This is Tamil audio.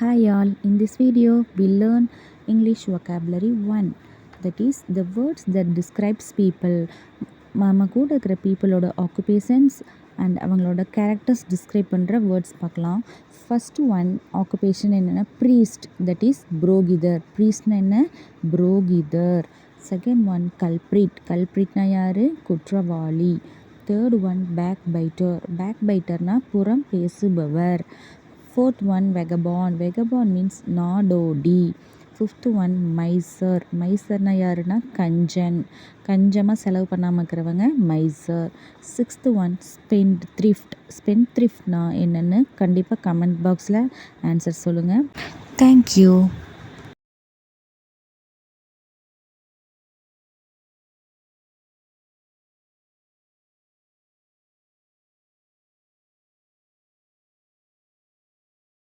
Hi all, in this video we learn English vocabulary 1, that is the words that describes people. நம்ம கூட இருக்கிற பீப்புளோட ஆக்குபேஷன்ஸ் அண்ட் அவங்களோட கேரக்டர்ஸ் டிஸ்கிரைப் பண்ணுற வேர்ட்ஸ் பார்க்கலாம். ஃபஸ்ட்டு ஒன் ஆக்குபேஷன் என்னென்னா ப்ரீஸ்ட், தட் இஸ் புரோகிதர். ப்ரீஸ்ட்னா என்ன? புரோகிதர். Second one culprit. கல்ப்ரிட்னா யார்? குற்றவாளி. Third one backbiter. பேக் பைட்டர்னா புறம் பேசுபவர். Fourth one vagabond. Vagabond means நாடோடி. Fifth one miser. மைசர்னா யாருன்னா கஞ்சன். கஞ்சமாக செலவு பண்ணாமல் இருக்கிறவங்க miser. Sixth one spendthrift. ஸ்பெண்ட் த்ரிஃப்ட்னா என்னென்னு கண்டிப்பாக கமெண்ட் பாக்ஸில் ஆன்சர் சொல்லுங்கள். தேங்க்யூ.